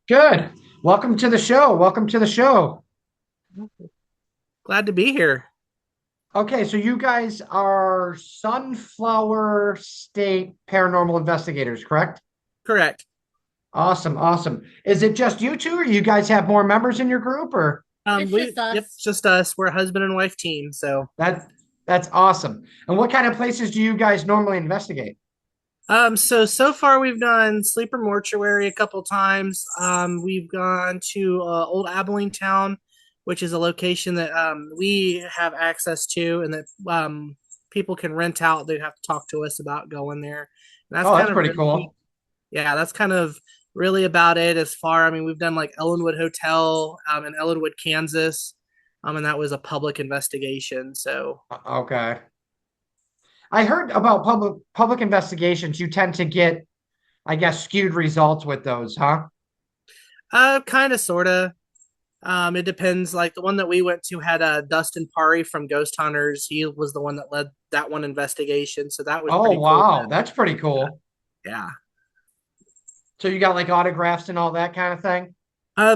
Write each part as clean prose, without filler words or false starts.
Good. Welcome to the show. Welcome to the show. Glad to be here. Okay, so you guys are Sunflower State Paranormal Investigators, correct? Correct. Awesome, awesome. Is it just you two, or you guys have more members in your group, or It's just Yep, us. it's just us. We're a husband and wife team. So, that's awesome. And what kind of places do you guys normally investigate? so far we've done Sleeper Mortuary a couple times. We've gone to Old Abilene Town, which is a location that we have access to, and that people can rent out. They have to talk to us about going there. And that's Oh, kind that's of pretty really, cool. yeah, that's kind of really about it as far. I mean, we've done like Ellenwood Hotel in Ellenwood, Kansas, and that was a public investigation. So, Okay. I heard about public investigations. You tend to get, I guess, skewed results with those, huh? kind of, sorta. It depends. Like the one that we went to had Dustin Pari from Ghost Hunters. He was the one that led that one investigation, so that was Oh, pretty cool. wow. That's pretty cool. Yeah. So you got like autographs and all that kind of thing?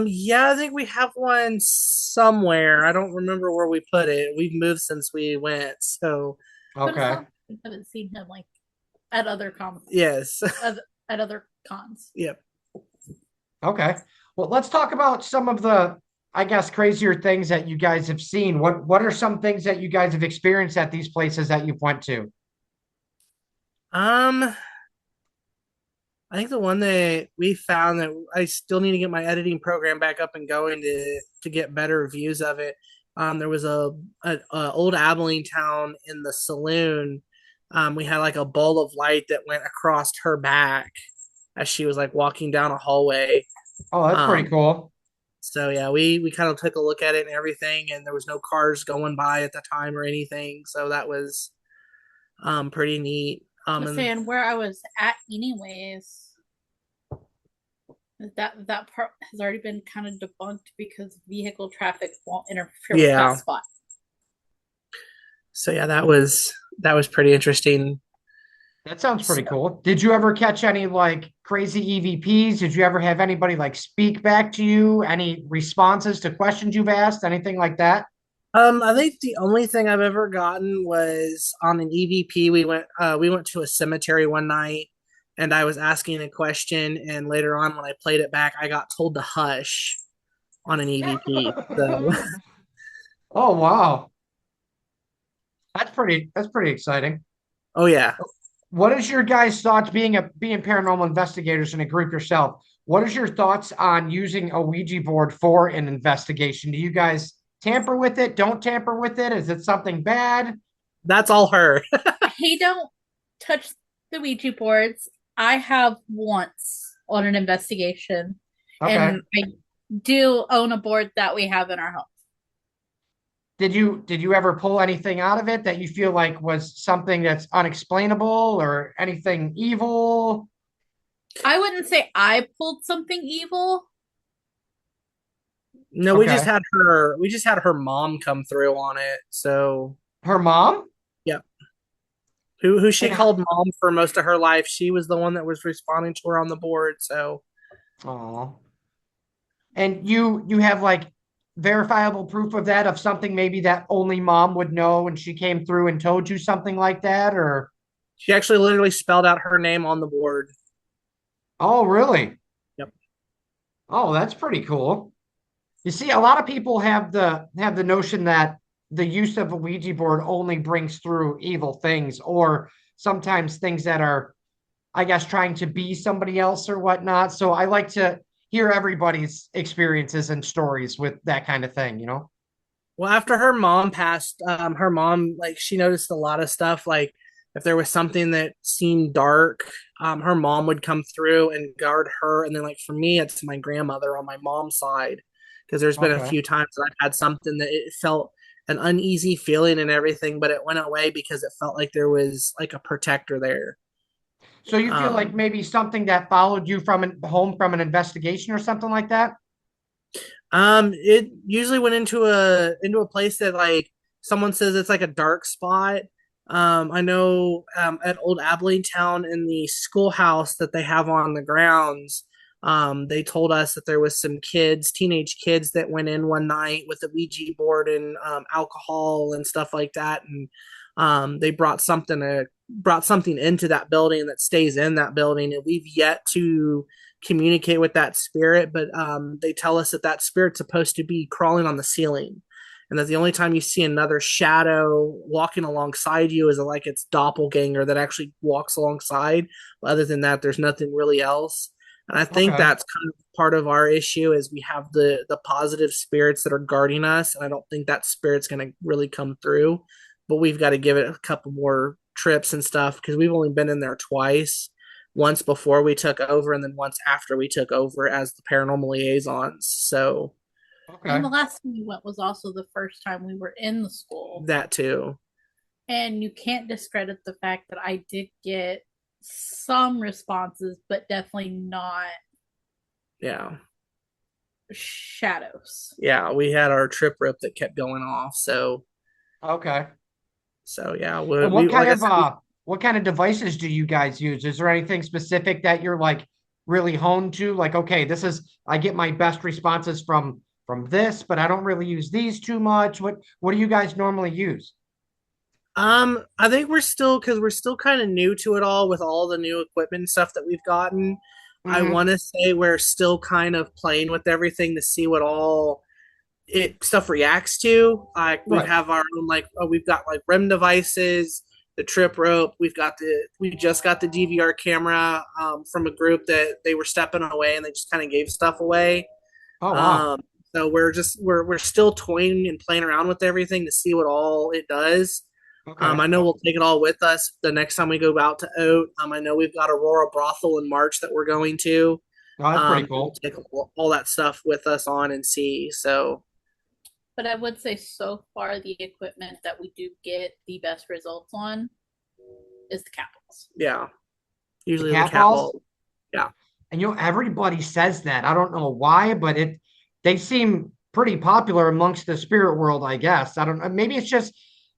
Yeah, I think we have one somewhere. I don't remember where we put it. We've moved since we went, so But it's Okay. not we haven't seen him like at other yes. at other cons. Yep. Okay. Well, let's talk about some of the, I guess, crazier things that you guys have seen. What are some things that you guys have experienced at these places that you've went to? Um, I think the one that we found that I still need to get my editing program back up and going to get better reviews of it. There was a old Abilene town in the saloon. We had like a ball of light that went across her back as she was like walking down a hallway. Oh, that's Um, pretty cool. so yeah, we kind of took a look at it and everything, and there was no cars going by at the time or anything. So that was pretty neat. I was And saying where I was at anyways, that part has already been kind of debunked because vehicle traffic won't interfere with that yeah, spot. so yeah, that was pretty interesting. That sounds So, pretty cool. Did you ever catch any like crazy EVPs? Did you ever have anybody like speak back to you? Any responses to questions you've asked? Anything like that? I think the only thing I've ever gotten was on an EVP. We went to a cemetery one night, and I was asking a question, and later on when I played it back, I got told to hush on an EVP. So, Oh, wow. That's pretty exciting. oh yeah. What is your guys' thoughts being paranormal investigators in a group yourself? What is your thoughts on using a Ouija board for an investigation? Do you guys tamper with it? Don't tamper with it? Is it something bad? That's all her. He don't touch the Ouija boards. I have once on an investigation, Okay. and I do own a board that we have in our home. Did you ever pull anything out of it that you feel like was something that's unexplainable or anything evil? I wouldn't say I pulled something evil. No, Okay. we just had her mom come through on it. So, Her mom? yep. Who she And called mom for most of her life. She was the one that was responding to her on the board. So, oh. And you have like verifiable proof of that, of something maybe that only mom would know and she came through and told you something like that, or she actually literally spelled out her name on the board. oh, really? Yep. Oh, that's pretty cool. You see, a lot of people have the notion that the use of a Ouija board only brings through evil things, or sometimes things that are, I guess, trying to be somebody else or whatnot. So I like to hear everybody's experiences and stories with that kind of thing, you know? Well, after her mom passed, her mom, like, she noticed a lot of stuff. Like, if there was something that seemed dark, her mom would come through and guard her. And then, like, for me, it's my grandmother on my mom's side. Because there's been a Okay. few times that I've had something that it felt an uneasy feeling and everything, but it went away because it felt like there was like a protector there. So you feel like Um, maybe something that followed you from home from an investigation or something like that? it usually went into a place that like someone says it's like a dark spot. I know at Old Abilene Town in the schoolhouse that they have on the grounds, They told us that there was some kids, teenage kids, that went in one night with a Ouija board and alcohol and stuff like that, and they brought something into that building that stays in that building, and we've yet to communicate with that spirit. But they tell us that that spirit's supposed to be crawling on the ceiling, and that the only time you see another shadow walking alongside you is like its doppelganger that actually walks alongside. Other than that, there's nothing really else. And I think Okay. that's kind of part of our issue is we have the positive spirits that are guarding us, and I don't think that spirit's going to really come through. But we've got to give it a couple more trips and stuff because we've only been in there twice. Once before we took over, and then once after we took over as the paranormal liaisons. So And Okay. the last time we went was also the first time we were in the school. that too. And you can't discredit the fact that I did get some responses, but definitely not Yeah. shadows. Yeah. We had our trip rope that kept going off. Okay. So yeah, And we like I said, what kind of devices do you guys use? Is there anything specific that you're like really honed to? Like, okay, this is I get my best responses from this, but I don't really use these too much. What do you guys normally use? I think we're still because we're still kind of new to it all with all the new equipment and stuff that we've gotten. I Hmm. want to say we're still kind of playing with everything to see what all it stuff reacts to. Like we Right. have our own we've got like REM devices, the trip rope. We just got the DVR camera from a group that they were stepping away and they just kind of gave stuff away. Oh wow. Um, so we're still toying and playing around with everything to see what all it does. Okay. I know we'll take it all with us the next time we go out to Oat. I know we've got Aurora Brothel in March that we're going to. Oh, that's pretty We'll cool. take all that stuff with us on and see. So But I would say so far the equipment that we do get the best results on is the capitals. yeah, The usually the cat cat balls? ball. Yeah, And everybody says that. I don't know why, but they seem pretty popular amongst the spirit world, I guess. I don't know. Maybe it's just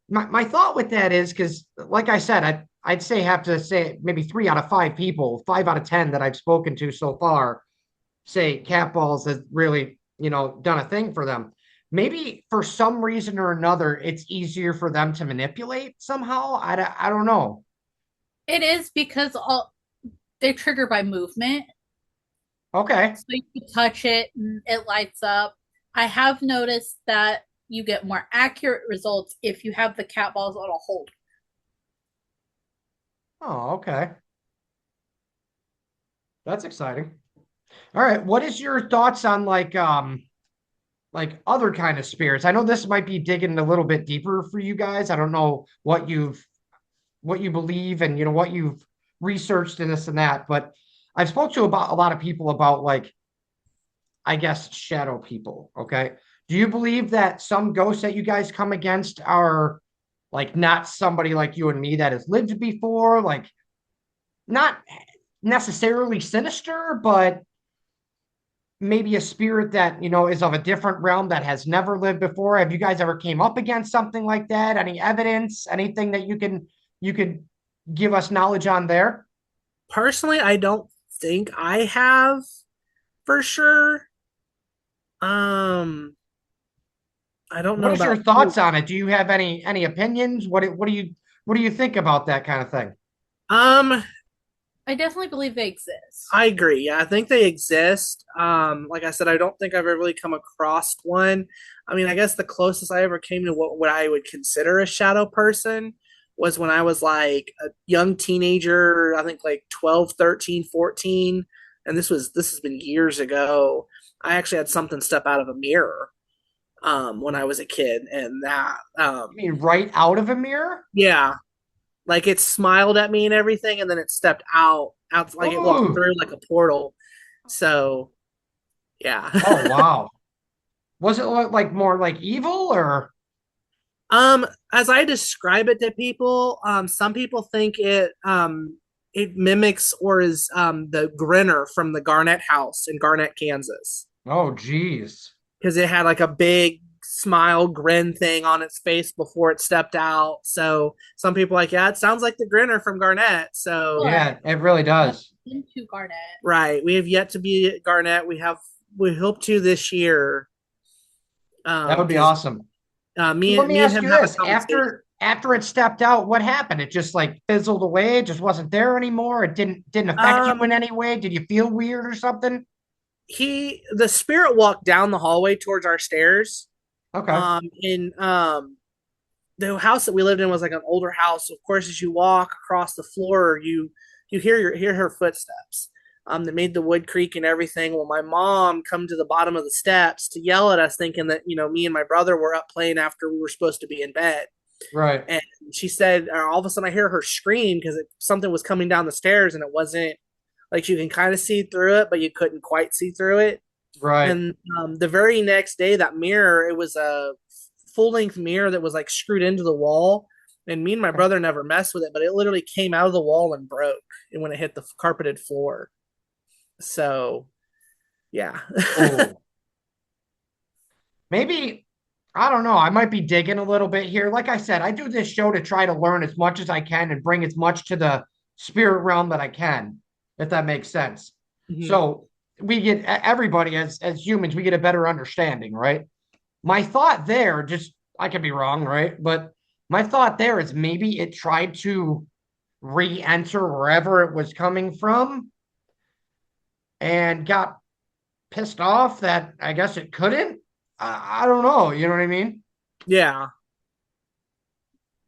my thought with that is because, like I said, I'd say have to say maybe 3 out of 5 people, 5 out of 10 that I've spoken to so far say cat balls has really, done a thing for them. Maybe for some reason or another, it's easier for them to manipulate somehow. I don't know. It is because they trigger by movement. Okay. So you can touch it and it lights up. I have noticed that you get more accurate results if you have the cat balls on a hold. Oh, okay. That's exciting. All right. What is your thoughts on like other kind of spirits? I know this might be digging a little bit deeper for you guys. I don't know what you believe and what you've researched and this and that, but I've spoke to about a lot of people about like I guess shadow people. Okay. Do you believe that some ghosts that you guys come against are like not somebody like you and me that has lived before, like not necessarily sinister, but maybe a spirit that is of a different realm that has never lived before? Have you guys ever came up against something like that? Any evidence, anything that you could give us knowledge on there? personally, I don't think I have for sure. Um, I don't What know is your about thoughts on it? Do you have any opinions? What do you think about that kind of thing? um. I definitely believe they exist. I agree. Yeah, I think they exist. Like I said, I don't think I've ever really come across one. I mean, I guess the closest I ever came to what I would consider a shadow person was when I was like a young teenager, I think like 12, 13, 14. And this has been years ago. I actually had something step out of a mirror when I was a kid, and that You mean right out of a mirror? yeah, like it smiled at me and everything, and then it stepped out like it walked Ooh. through like a portal. So yeah. Oh wow. Was it like more like evil or As I describe it to people, some people think it mimics or is the Grinner from the Garnett House in Garnett, Kansas, oh geez. because it had like a big smile grin thing on its face before it stepped out. So some people are like, yeah, it sounds like the grinner from Garnett. So Yeah, it really does. Into Garnet. right, we have yet to be at Garnett. We hope to this year. That would be 'Cause, awesome. me Let me and ask him you have a this: conversation. after it stepped out, what happened? It just like fizzled away. It just wasn't there anymore. It didn't affect you in Um, any way. Did you feel weird or something? the spirit walked down the hallway towards our stairs. Okay. In the house that we lived in was like an older house. So of course, as you walk across the floor, you hear her footsteps. That made the wood creak and everything. Well, my mom come to the bottom of the steps to yell at us, thinking that me and my brother were up playing after we were supposed to be in bed. Right. And she said, all of a sudden, I hear her scream because something was coming down the stairs, and it wasn't like you can kind of see through it, but you couldn't quite see through it. Right. And the very next day, that mirror, it was a full length mirror that was like screwed into the wall. And me and my brother never messed with it, but it literally came out of the wall and broke and when it hit the carpeted floor. So, yeah. Oh. Maybe I don't know. I might be digging a little bit here. Like I said, I do this show to try to learn as much as I can and bring as much to the spirit realm that I can, if that makes sense. Mhm. So we get everybody as humans, we get a better understanding, right? My thought there, just I could be wrong, right? But my thought there is maybe it tried to re-enter wherever it was coming from and got pissed off that I guess it couldn't. I don't know. You know what I mean? Yeah.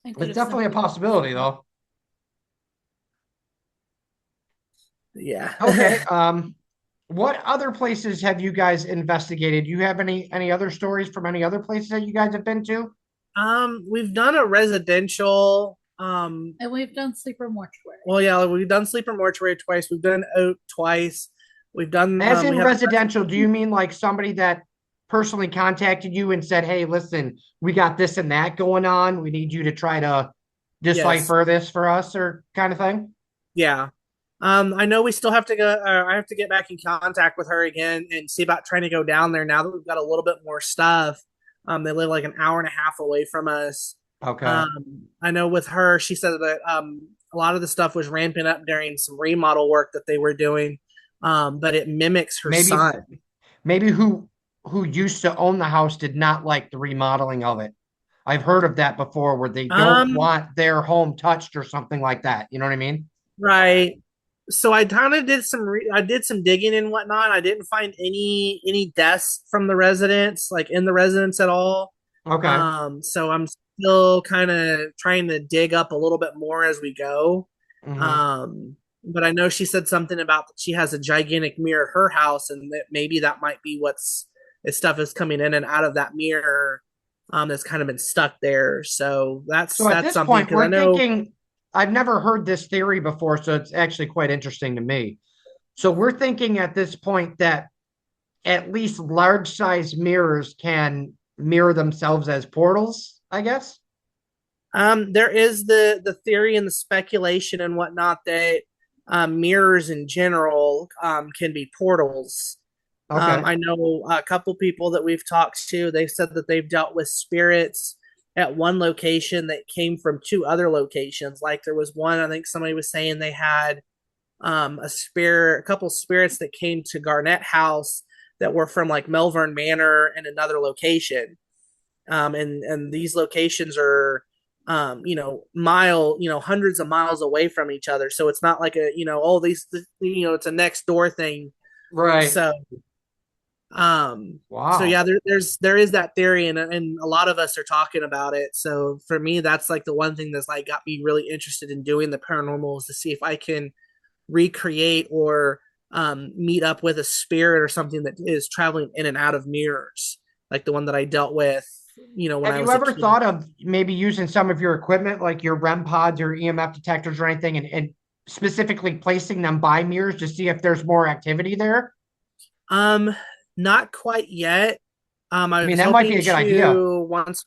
I could It's have definitely a simply possibility, though. Yeah. Okay. What other places have you guys investigated? Do you have any other stories from any other places that you guys have been to? We've done a residential. And we've done sleeper mortuary. Well, yeah, we've done sleeper mortuary twice. We've done oak twice. We've done. As We in have. residential, do you mean like somebody that personally contacted you and said, "Hey, listen, we got this and that going on. We need you to try to Yes. decipher this for us," or kind of thing? Yeah. I know we still have to go. I have to get back in contact with her again and see about trying to go down there now that we've got a little bit more stuff. They live like an hour and a half away from us. Okay. I know with her, she said that a lot of the stuff was ramping up during some remodel work that they were doing, but it mimics her Maybe son. maybe who used to own the house did not like the remodeling of it. I've heard of that before where they don't Um, want their home touched or something like that. You know what I mean? right. So I kind of did I did some digging and whatnot. I didn't find any deaths from the residents, like in the residence at all. Okay. So I'm still kind of trying to dig up a little bit more as we go. Hmm. But I know she said something about that she has a gigantic mirror at her house, and that maybe that might be what's this stuff is coming in and out of that mirror. That's kind of been stuck there. So So at that's this something point, because I we're know. thinking, I've never heard this theory before, so it's actually quite interesting to me. So we're thinking at this point that at least large size mirrors can mirror themselves as portals, I guess. There is the theory and the speculation and whatnot that mirrors in general can be portals. Okay. I know a couple people that we've talked to. They've said that they've dealt with spirits at one location that came from two other locations. Like there was one, I think somebody was saying they had a couple spirits that came to Garnett House that were from like Melbourne Manor and another location. And these locations are hundreds of miles away from each other, so it's not like it's a next door thing. Right. So um so Wow. yeah, there is that theory, and a lot of us are talking about it. So for me, that's like the one thing that's like got me really interested in doing the paranormal, is to see if I can recreate or meet up with a spirit or something that is traveling in and out of mirrors, like the one that I dealt with, when Have I you was a ever kid. thought of maybe using some of your equipment, like your REM pods or EMF detectors or anything, and specifically placing them by mirrors to see if there's more activity there? Um, Not quite yet. I I mean, was that might be hoping a good idea. to once,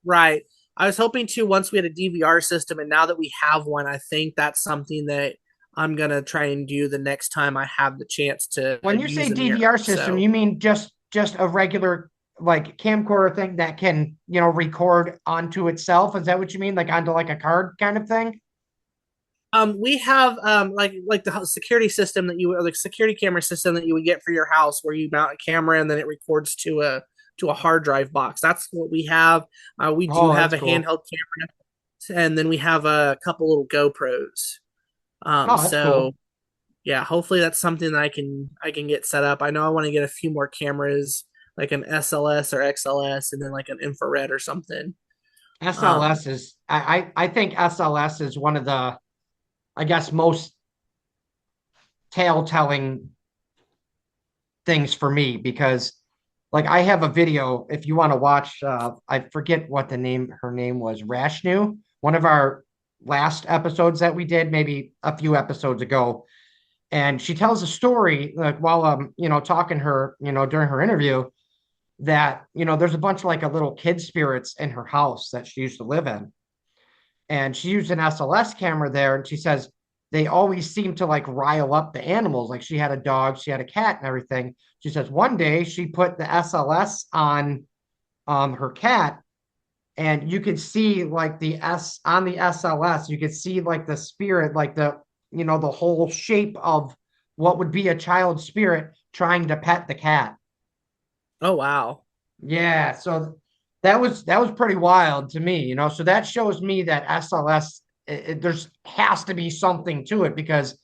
right. I was hoping to once we had a DVR system, and now that we have one, I think that's something that I'm gonna try and do the next time I have the chance to When you say use a mirror. DVR system, So, you mean just a regular like camcorder thing that can, record onto itself. Is that what you mean? Like onto like a card kind of thing? We have like the security system that you or the security camera system that you would get for your house, where you mount a camera and then it records to a hard drive box. That's what we have. We do Oh, have that's a cool. handheld camera, and then we have a couple little GoPros. Oh, that's So cool. yeah, hopefully that's something that I can get set up. I know I want to get a few more cameras, like an SLS or XLS, and then like an infrared or something. Um, SLS is I think SLS is one of the, I guess, most tale telling things for me because like I have a video if you want to watch, I forget what her name was, Rashnu, one of our last episodes that we did maybe a few episodes ago, and she tells a story like while talking to her, during her interview, that there's a bunch of like a little kid spirits in her house that she used to live in, and she used an SLS camera there, and she says they always seem to like rile up the animals. Like she had a dog, she had a cat, and everything. She says one day she put the SLS on her cat, and you could see like the S on the SLS, you could see like the spirit, like the whole shape of what would be a child spirit trying to pet the cat. oh wow. Yeah, so that was pretty wild to me, So that shows me that SLS, there's has to be something to it because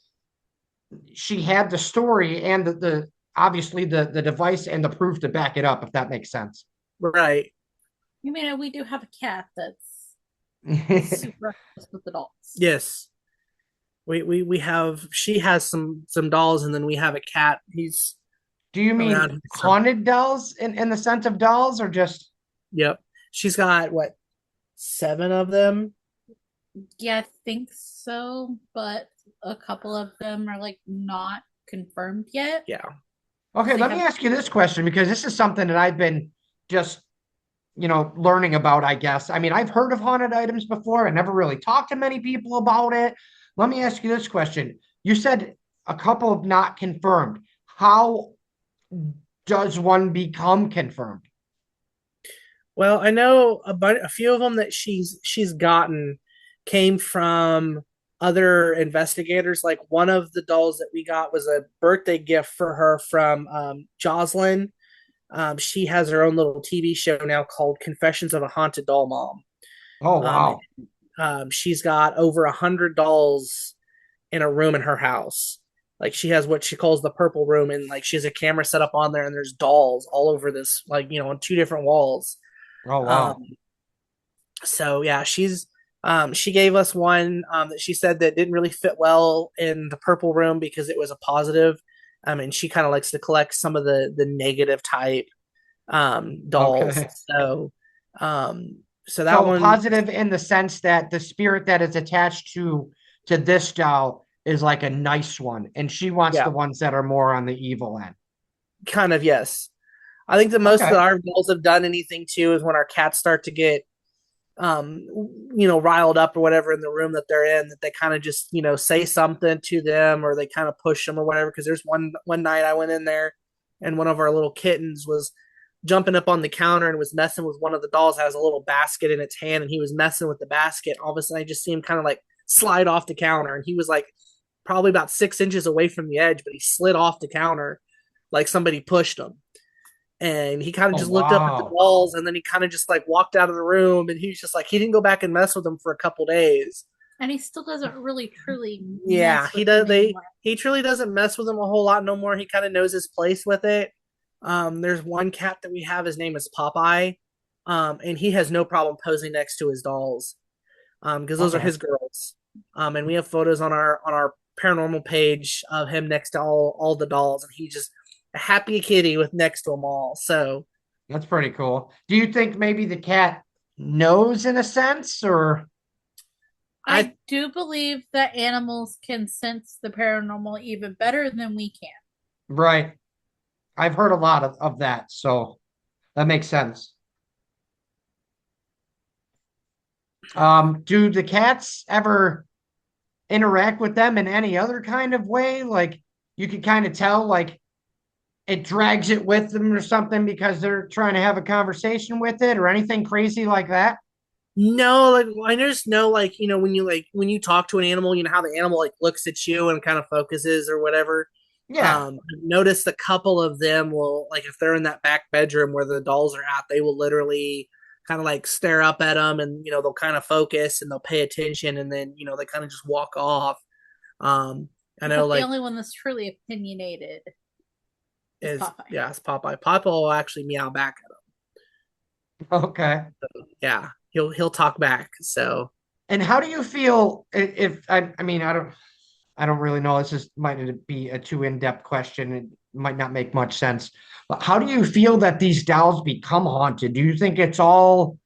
she had the story and the obviously the device and the proof to back it up, if that makes sense. Right. You mean we do have a cat that's Do super obsessed with adults. Yes. We have she has some dolls, and then we have a cat. He's you around mean here haunted dolls in the sense of dolls or just Yep. She's got what, 7 of them? Yeah, I think so, but a couple of them are like not confirmed yet Yeah. okay, because they let me have. ask you this question because this is something that I've been just learning about, I guess. I mean, I've heard of haunted items before. I never really talked to many people about it. Let me ask you this question. You said a couple of not confirmed. How does one become confirmed? Well, I know a few of them that she's gotten came from other investigators. Like one of the dolls that we got was a birthday gift for her from Jocelyn. She has her own little TV show now called Confessions of a Haunted Doll Mom. Oh, Um, wow. she's got over 100 dolls in a room in her house. Like she has what she calls the purple room, and like she has a camera set up on there, and there's dolls all over this, like on 2 different walls. Oh, Um, wow. so yeah, she gave us one that she said that didn't really fit well in the purple room because it was a positive. And she kind of likes to collect some of the negative type dolls. Okay. Um, so that So one, positive in the sense that the spirit that is attached to this doll is like a nice one, and she wants yeah, the ones that are more on the evil end. kind of yes. I think the most that Okay. our dolls have done anything to is when our cats start to get um riled up or whatever in the room that they're in, that they kind of just say something to them, or they kind of push them or whatever. Because there's one night I went in there, and one of our little kittens was jumping up on the counter and was messing with one of the dolls that has a little basket in its hand, and he was messing with the basket. All of a sudden I just see him kind of like slide off the counter, and he was like probably about 6 inches away from the edge, but he slid off the counter like somebody pushed him. And he kind of Oh, just looked up at the wow. walls, and then he kind of just like walked out of the room, and he's just like, he didn't go back and mess with them for a couple days. And he still doesn't really truly Yeah, mess he with does. them anymore. He truly doesn't mess with them a whole lot no more. He kind of knows his place with it. There's one cat that we have. His name is Popeye, and he has no problem posing next to his dolls, because those are Okay. his girls. And we have photos on our paranormal page of him next to all the dolls, and he's just a happy kitty with next to them all. So That's pretty cool. Do you think maybe the cat knows in a sense or I I do believe that animals can sense the paranormal even better than we can. right? I've heard a lot of that, so that makes sense. Do the cats ever interact with them in any other kind of way? Like you could kind of tell, like it drags it with them or something because they're trying to have a conversation with it or anything crazy like that? No, like I just know, like when you talk to an animal, you know how the animal like looks at you and kind of focuses or whatever. Yeah. I've noticed a couple of them will, like, if they're in that back bedroom where the dolls are at, they will literally kind of like stare up at them, and they'll kind of focus and they'll pay attention, and then they kind of just walk off. Um, I know, But the like, only one that's truly opinionated is is Popeye. yeah, it's Popeye. Popeye will actually meow back at Okay. him. Yeah, he'll talk back. So And how do you feel if I mean I don't really know. This is might be a too in-depth question. It might not make much sense. But how do you feel that these dolls become haunted? Do you think it's all,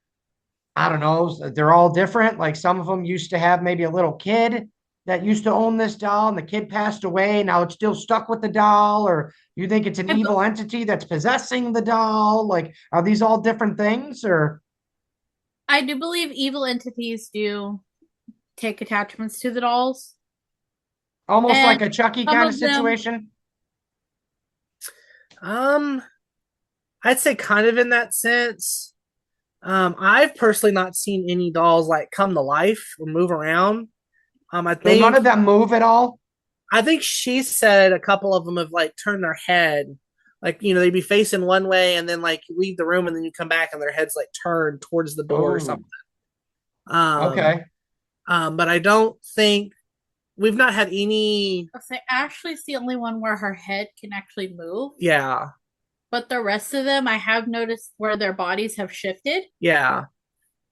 I don't know, they're all different? Like some of them used to have maybe a little kid that used to own this doll and the kid passed away. Now it's still stuck with the doll, or you think it's an I, evil entity that's possessing the doll? Like, are these all different things or I do believe evil entities do take attachments to the dolls, almost like and a Chucky some kind of of them. situation? um, I'd say kind of in that sense. I've personally not seen any dolls like come to life or move around. I So none think of them move at all? I think she said a couple of them have like turned their head, like they'd be facing one way, and then like you leave the room, and then you come back, and their heads like turned towards the door or Oh, something. Um, okay. but I don't think we've not had any. I'll say Ashley's the only one where her head can actually move, Yeah, but the rest of them I have noticed where their bodies have shifted. yeah.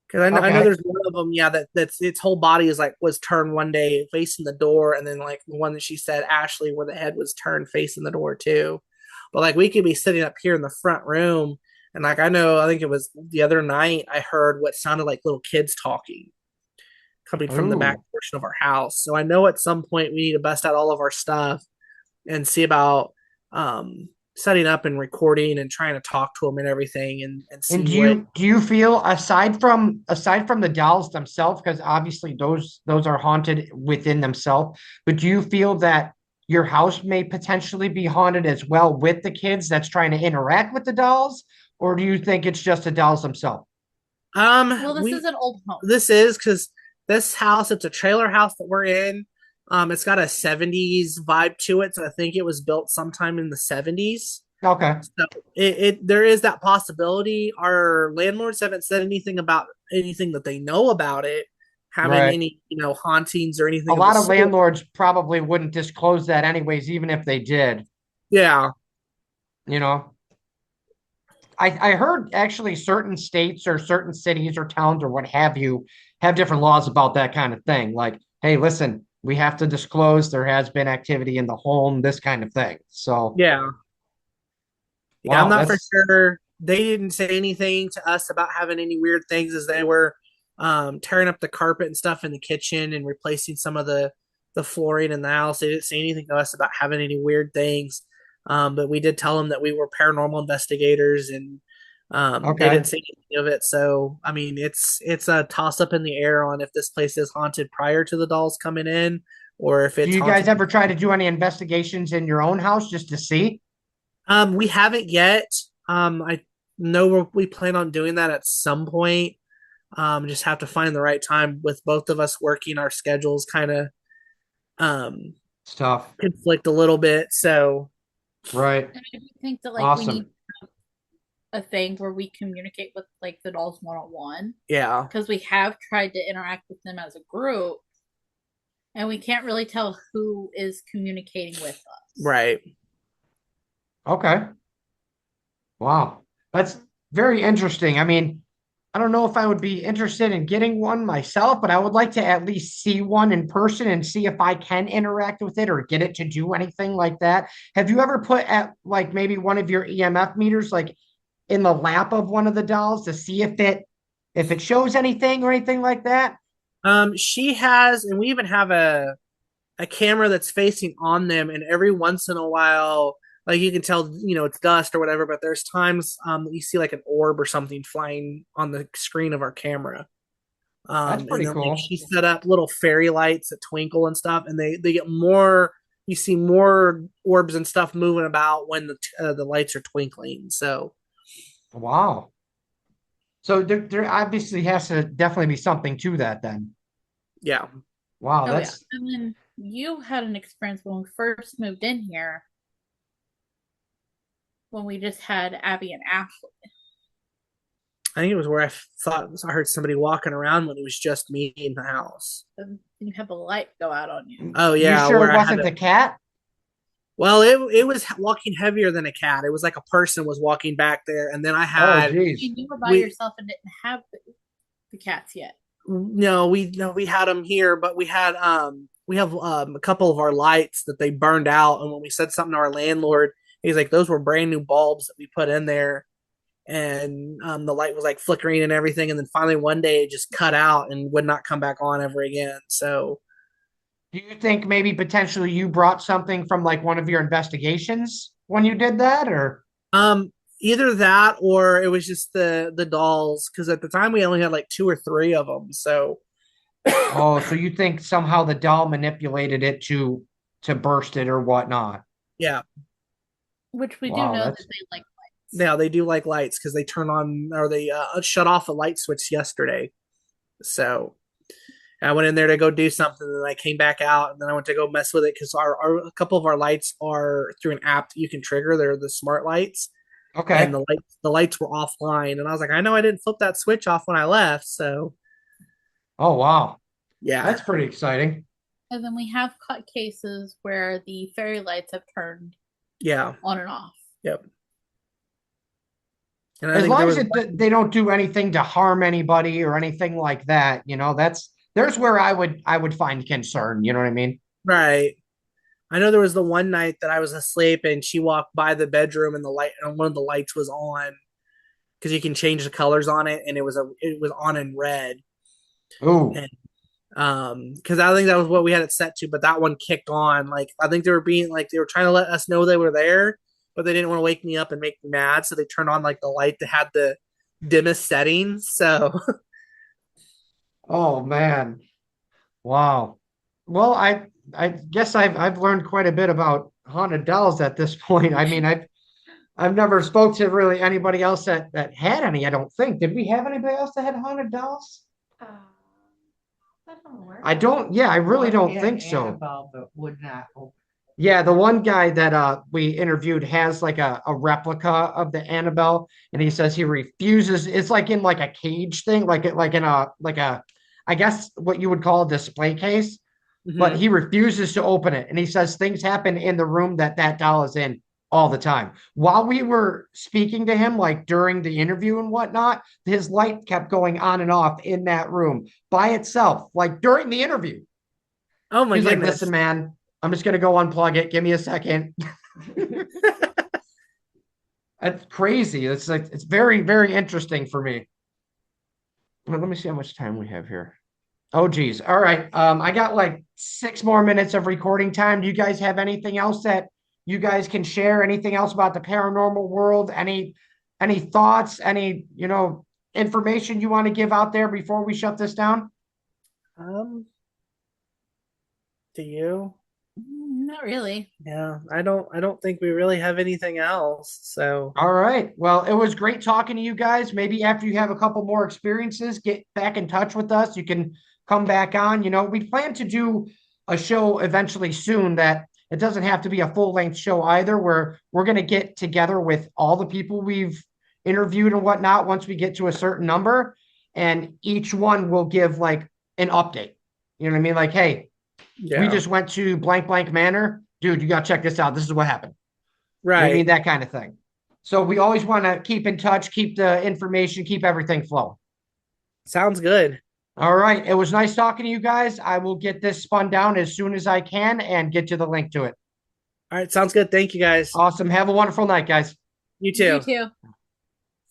Because I know Okay. there's one of them, yeah, that's its whole body is like was turned one day facing the door, and then like the one that she said, Ashley, where the head was turned facing the door too. But like we could be sitting up here in the front room, and like I think it was the other night I heard what sounded like little kids talking coming from the back Ooh. portion of our house. So I know at some point we need to bust out all of our stuff and see about setting up and recording and trying to talk to them and everything, and And see what. do you feel aside from the dolls themselves, because obviously those are haunted within themselves, but do you feel that your house may potentially be haunted as well with the kids that's trying to interact with the dolls, or do you think it's just the dolls themselves? Well, this is We an old home. this is because this house, it's a trailer house that we're in. It's got a 70s vibe to it, so I think it was built sometime in the 70s. Okay. So it there is that possibility. Our landlords haven't said anything about anything that they know about it having Right. any hauntings or A anything of the lot of sort. landlords probably wouldn't disclose that anyways, even if they did, Yeah. you know. I heard actually certain states or certain cities or towns or what have you have different laws about that kind of thing. Like, hey, listen, we have to disclose there has been activity in the home, this kind of thing. So, Yeah. Yeah, I'm wow, not for that's sure. They didn't say anything to us about having any weird things as they were tearing up the carpet and stuff in the kitchen and replacing some of the flooring in the house. They didn't say anything to us about having any weird things. But we did tell them that we were paranormal investigators, and they okay. didn't say anything of it. So, I mean, it's a toss up in the air on if this place is haunted prior to the dolls coming in, or if Do it's you guys haunted. ever try to do any investigations in your own house just to see? We haven't yet. I know we plan on doing that at some point. Just have to find the right time with both of us working. Our schedules kind of um Stuff. conflict a little bit. So Right. And I do think that like we Awesome. need a thing where we communicate with like the dolls one on one, yeah, because we have tried to interact with them as a group, and we can't really tell who is communicating with us. right. Okay. Wow. That's very interesting. I mean, I don't know if I would be interested in getting one myself, but I would like to at least see one in person and see if I can interact with it or get it to do anything like that. Have you ever put at like maybe one of your EMF meters like in the lap of one of the dolls to see if it shows anything or anything like that? She has, and we even have a camera that's facing on them, and every once in a while, like you can tell, it's dust or whatever. But there's times that you see like an orb or something flying on the screen of our camera. That's And pretty then like cool. she set up little fairy lights that twinkle and stuff, and they get more. you see more orbs and stuff moving about when the lights are twinkling. So Wow. So there obviously has to definitely be something to that then. yeah. Wow, Oh yeah. that's And then you had an experience when we first moved in here when we just had Abby and Ashley. I think it was where thought I heard somebody walking around when it was just me in the house. And you have a light go out on you. Oh you yeah, sure where it I had wasn't to, the cat? well, it was walking heavier than a cat. It was like a person was walking back there, and then I Oh had geez. And you were by we yourself and didn't have the cats yet. we had them here, but we have a couple of our lights that they burned out, and when we said something to our landlord, he's like, those were brand new bulbs that we put in there, and the light was like flickering and everything, and then finally one day it just cut out and would not come back on ever again. So Do you think maybe potentially you brought something from like one of your investigations when you did that, or um either that or it was just the dolls, because at the time we only had like two or three of them. So oh, so you think somehow the doll manipulated it to burst it or whatnot? yeah, Which we do Wow, know that that's they like lights. now they do like lights because they turn on or they shut off a light switch yesterday. So I went in there to go do something, and I came back out, and then I went to go mess with it because a couple of our lights are through an app that you can trigger. They're the smart lights, and okay. the lights were offline, and I was like, I know I didn't flip that switch off when I left, so Oh wow, yeah, that's pretty exciting. And then we have caught cases where the fairy lights have turned yeah, on and off. yep. And I As think there long as was they don't do anything to harm anybody or anything like that, that's there's where I would find concern. You know what I mean? right. I know there was the one night that I was asleep, and she walked by the bedroom, and the light and one of the lights was on because you can change the colors on it, and it was on in red. Ooh, And because I think that was what we had it set to, but that one kicked on. Like I think they were trying to let us know they were there, but they didn't want to wake me up and make me mad, so they turned on like the light that had the dimmest settings. So oh man, wow. Well, I guess I've learned quite a bit about haunted dolls at this point. I mean, I've never spoke to really anybody else that had any. I don't think. Did we have anybody else that had haunted dolls? Uh, I don't know where. I don't. Yeah, I really One don't had think so. Annabelle, but would not open. Yeah, the one guy that we interviewed has like a replica of the Annabelle, and he says he refuses. It's like in like a cage thing, like in a I guess what you would call a display case, but mhm. he refuses to open it, and he says things happen in the room that doll is in all the time. While we were speaking to him, like during the interview and whatnot, his light kept going on and off in that room by itself, like during the interview. Oh my He's like, goodness. listen, man, I'm just gonna go unplug it. Give me a second. That's crazy. It's like it's very, very interesting for me. Well, let me see how much time we have here. Oh geez. All right. I got like 6 more minutes of recording time. Do you guys have anything else that you guys can share? Anything else about the paranormal world? Any thoughts? Any, information you want to give out there before we shut this down? Um, do you? Not really. Yeah, I don't think we really have anything else. So All right. Well, it was great talking to you guys. Maybe after you have a couple more experiences, get back in touch with us. You can come back on. We plan to do a show eventually soon that it doesn't have to be a full-length show either, where we're going to get together with all the people we've interviewed and whatnot once we get to a certain number, and each one will give like an update. You know what I mean? Like, hey, we yeah, just went to blank blank manor. Dude, you got to check this out. This is what happened. You know what I right. mean? That kind of thing. So we always want to keep in touch, keep the information, keep everything flowing. Sounds good. All right. It was nice talking to you guys. I will get this spun down as soon as I can and get you the link to it. All right, sounds good. Thank you guys. Awesome. Have a wonderful night, guys. You You too. too.